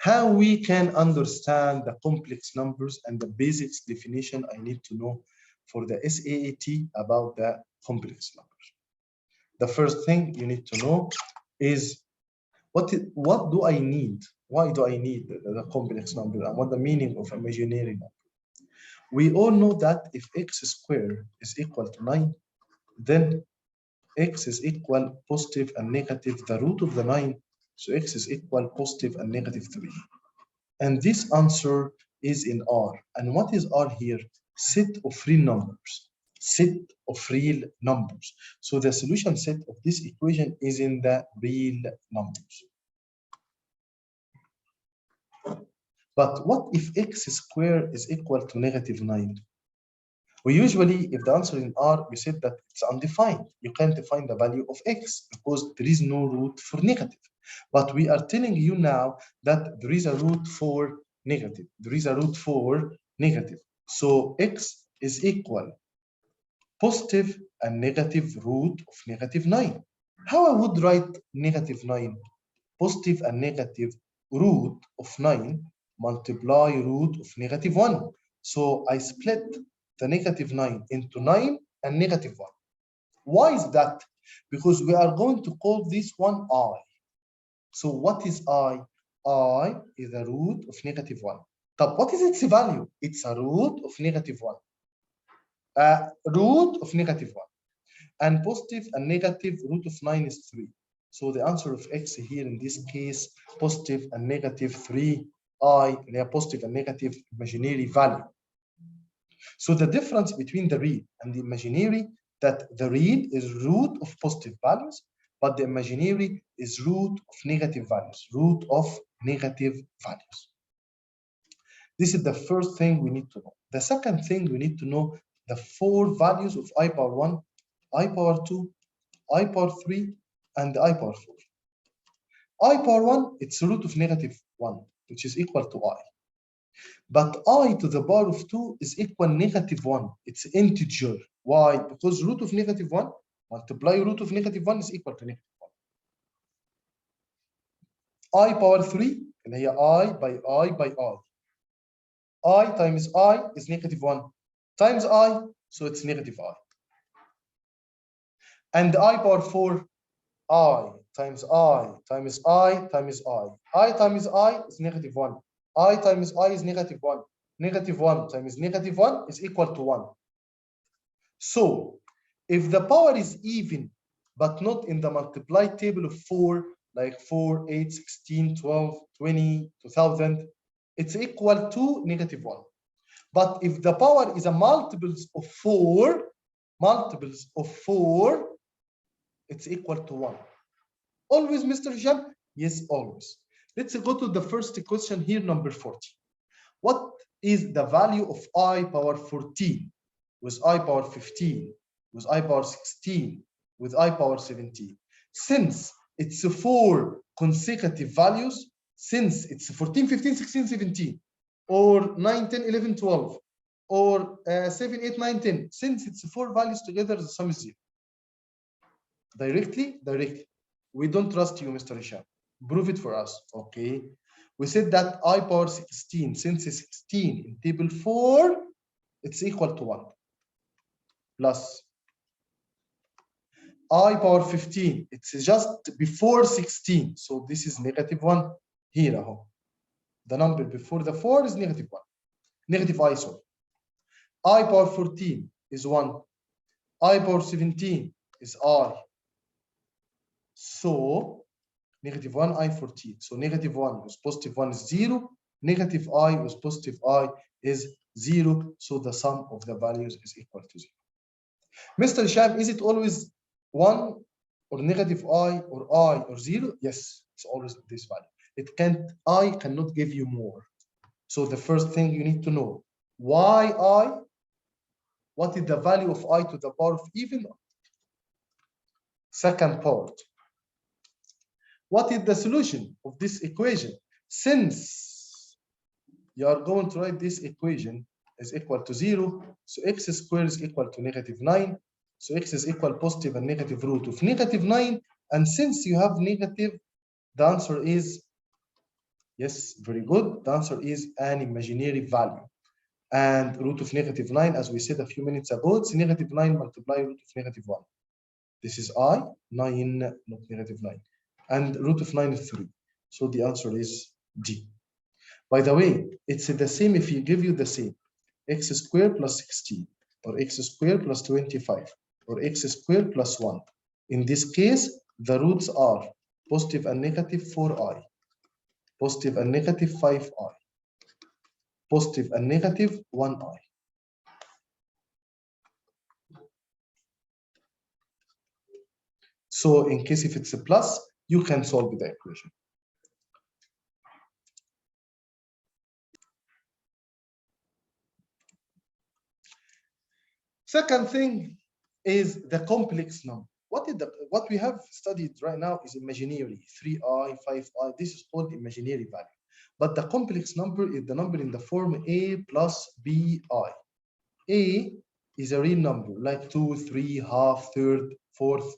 how we can understand the complex numbers and the basics definition I need to know for the SAAT about the complex numbers. The first thing you need to know is what do I need? Why do I need the complex number and what the meaning of imaginary number? We all know that if x squared is equal to 9, then x is equal positive and negative the root of the 9. So x is equal positive and negative 3. And this answer is in R. And what is R here? Set of real numbers. Set of real numbers. So the solution set of this equation is in the real numbers. But what if x squared is equal to negative 9? We usually, if the answer in R, we said that it's undefined. You can't define the value of x because there is no root for negative. But we are telling you now that there is a root for negative. There is a root for negative. So x is equal positive and negative root of negative 9. How I would write negative 9? Positive and negative root of 9 multiply root of negative 1. So I split the negative 9 into 9 and negative 1. Why is that? Because we are going to call this one I. So what is I? I is the root of negative 1. But what is its value? It's a root of negative 1. Root of negative 1. And positive and negative root of 9 is 3. So the answer of x here in this case, positive and negative 3i, they are positive and negative imaginary value. So the difference between the real and the imaginary, that the real is root of positive values, but the imaginary is root of negative values, root of negative values. This is the first thing we need to know. The second thing we need to know the 4 values of I power 1, I power 2, I power 3, and I power 4. I power 1, it's root of negative 1, which is equal to I. But I to the power of 2 is equal negative 1. It's integer. Why? Because root of negative 1 multiply root of negative 1 is equal to negative 1. I power 3, and here I by I by I. I times I is negative 1 times I, so it's negative I. And I power 4, I times I times I times I. I times I is negative 1. I times I is negative 1. Negative 1 times negative 1 is equal to 1. So if the power is even, but not in the multiply table of 4, like 4, 8, 16, 12, 20, 2000, it's equal to negative 1. But if the power is a multiples of 4, it's equal to 1. Always, Mr. Hisham? Yes, always. Let's go to the first question here, number 40. What is the value of I power 14 with I power 15, with I power 16, with I power 17? Since it's 4 consecutive values, since it's 14, 15, 16, 17, or 9, 10, 11, 12, or 7, 8, 9, 10, since it's 4 values together, the sum is 0. Directly. We don't trust you, Mr. Hisham. Prove it for us. Okay. We said that I power 16, since it's 16 in table 4, it's equal to 1. Plus I power 15, it's just before 16. So this is negative 1 here. The number before the 4 is negative 1. Negative I, sorry. I power 14 is 1. I power 17 is I. So negative 1 I 14. So negative 1 was positive 1 is 0. Negative I was positive I is 0. So the sum of the values is equal to 0. Mr. Hisham, is it always 1 or negative I or 0? Yes, it's always this value. I cannot give you more. So the first thing you need to know, why I? What is the value of I to the power of even? Second part, what is the solution of this equation? Since you are going to write this equation is equal to 0, so x squared is equal to negative 9. So x is equal positive and negative root of negative 9. And since you have negative, the answer is Yes, very good. The answer is an imaginary value. And root of negative 9, as we said a few minutes ago, it's negative 9 multiplied root of negative 1. This is I, 9, not negative 9. And root of 9 is 3. So the answer is D. By the way, it's the same if you give you the same. X squared plus 16, or x squared plus 25, or x squared plus 1. In this case, the roots are positive and negative 4i, positive and negative 5i, positive and negative 1i. So in case if it's a plus, you can solve the equation. Second thing is the complex number. What we have studied right now is imaginary, 3i, 5i. This is called imaginary value. But the complex number is the number in the form a plus bi. A is a real number like 2, 3, half, third, fourth.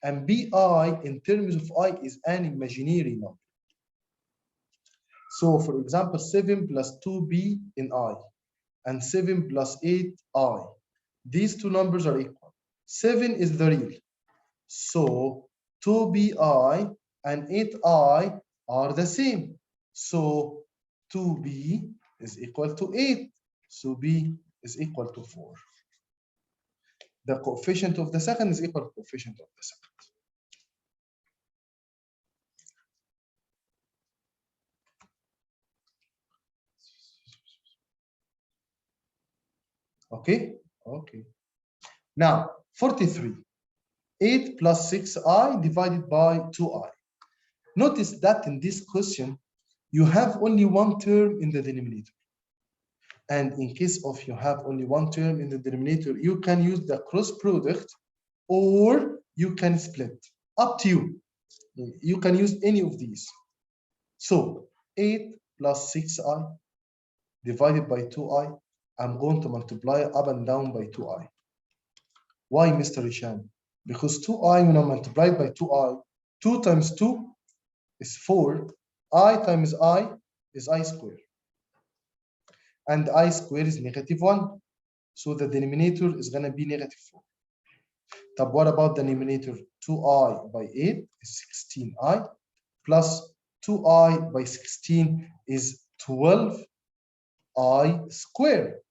And bi in terms of I is an imaginary number. So for example, 7 plus 2b in I and 7 plus 8i. These two numbers are equal. 7 is the real. So 2bi and 8i are the same. So 2b is equal to 8. So b is equal to 4. The coefficient of the second is equal to coefficient of the second. Okay? Okay. Now, 43. 8 plus 6i divided by 2i. Notice that in this question, you have only one term in the denominator. And in case of you have only one term in the denominator, you can use the cross product or you can split. Up to you. You can use any of these. So 8 plus 6i divided by 2i. I'm going to multiply up and down by 2i. Why, Mr. Hisham? Because 2i, when I multiply by 2i, 2 times 2 is 4. I times I is I squared. And I squared is negative 1. So the denominator is going to be negative 4. But what about the numerator? 2i by 8 is 16i plus 2i by 16 is 12i squared.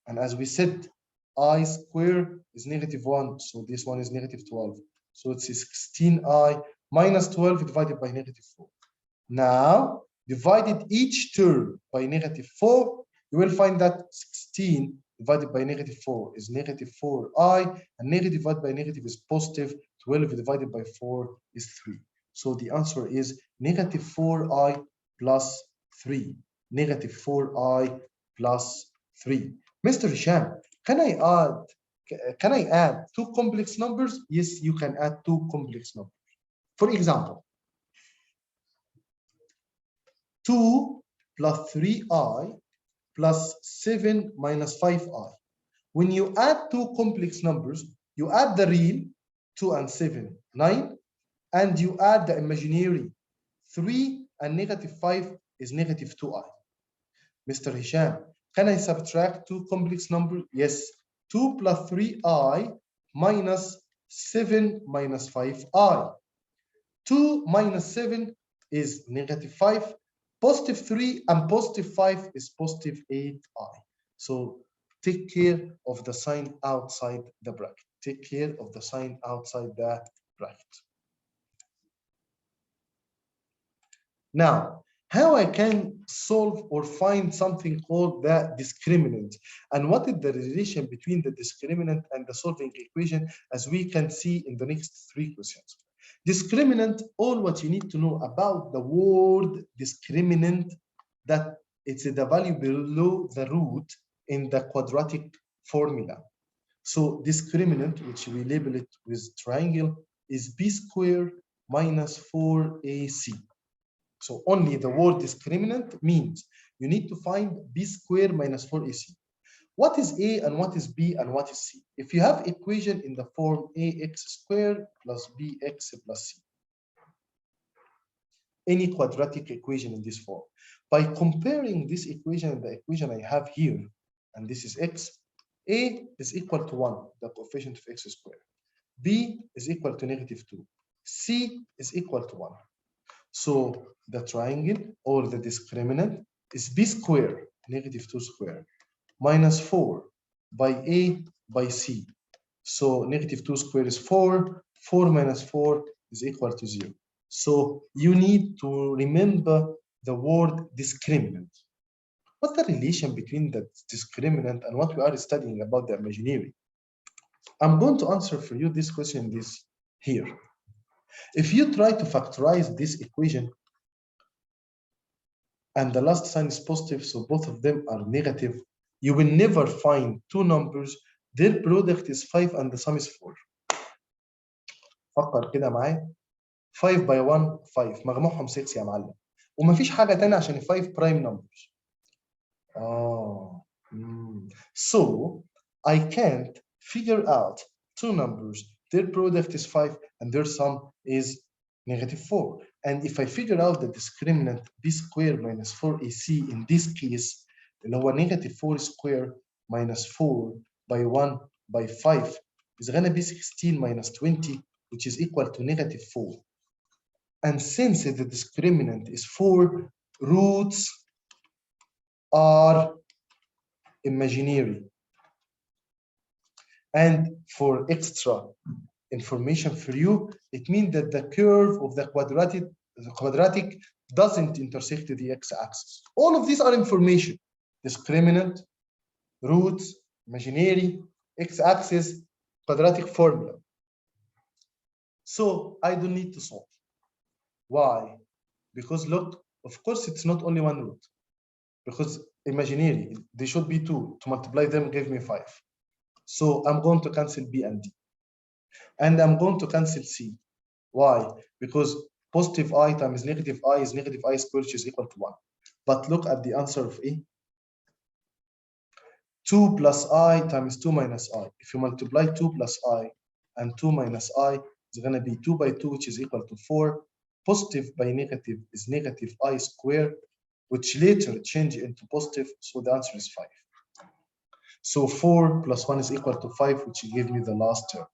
And as we said, I squared is negative 1. So this one is negative 12. So it's 16i minus 12 divided by negative 4. Now, divided each term by negative 4, you will find that 16 divided by negative 4 is negative 4i, and negative divided by negative is positive. 12 divided by 4 is 3. So the answer is negative 4i plus 3. Negative 4i plus 3. Mr. Hisham, can I add two complex numbers? Yes, you can add two complex numbers. For example, 2 plus 3i plus 7 minus 5i. When you add two complex numbers, you add the real 2 and 7, 9, and you add the imaginary 3 and negative 5 is negative 2i. Mr. Hisham, can I subtract two complex numbers? Yes. 2 plus 3i minus 7 minus 5i. 2 minus 7 is negative 5. Positive 3 and positive 5 is positive 8i. So take care of the sign outside the bracket. Take care of the sign outside the bracket. Now, how I can solve or find something called the discriminant, and what is the relation between the discriminant and the solving equation, as we can see in the next three questions. Discriminant, all what you need to know about the word discriminant, that it's the value below the root in the quadratic formula. So discriminant, which we label it with triangle, is b squared minus 4ac. So only the word discriminant means you need to find b squared minus 4ac. What is a and what is b and what is c? If you have equation in the form ax squared plus bx plus c. any quadratic equation in this form. By comparing this equation and the equation I have here, and this is x, a is equal to 1, the coefficient of x squared. B is equal to -2. C is equal to 1. So the triangle or the discriminant is b squared, -2 squared, minus 4 by a by c. So -2 squared is 4. 4 minus 4 is equal to 0. So you need to remember the word discriminant. What's the relation between the discriminant and what we are studying about the imaginary? I'm going to answer for you this question this here. If you try to factorize this equation and the last sign is positive, so both of them are negative, you will never find two numbers their product is 5 and the sum is 4. فكر كده معايا. 5 by 1 5 مجموعهم 6 يا معلم. ومفيش حاجة تانية عشان 5 prime numbers. So I can't figure out two numbers. Their product is 5 and their sum is -4. And if I figure out the discriminant b squared minus 4ac in this case, اللي هو -4 squared minus 4 by 1 by 5 is gonna be 16 minus 20, which is equal to -4. And since the discriminant is 4, roots are imaginary. And for extra information for you, it means that the curve of the quadratic doesn't intersect the x-axis. All of these are information. Discriminant, roots, imaginary, x-axis, quadratic formula. So I don't need to solve. Why? Because look, of course, it's not only one root. Because imaginary, they should be 2. To multiply them gave me 5. So I'm going to cancel B and D. And I'm going to cancel C. Why? Because positive I times negative I is negative I squared, which is equal to 1. But look at the answer of A. 2 plus I times 2 minus I. If you multiply 2 plus I and 2 minus I, it's going to be 2 by 2, which is equal to 4. Positive by negative is negative I squared, which later change into positive, so the answer is 5. So 4 plus 1 is equal to 5, which gave me the last term.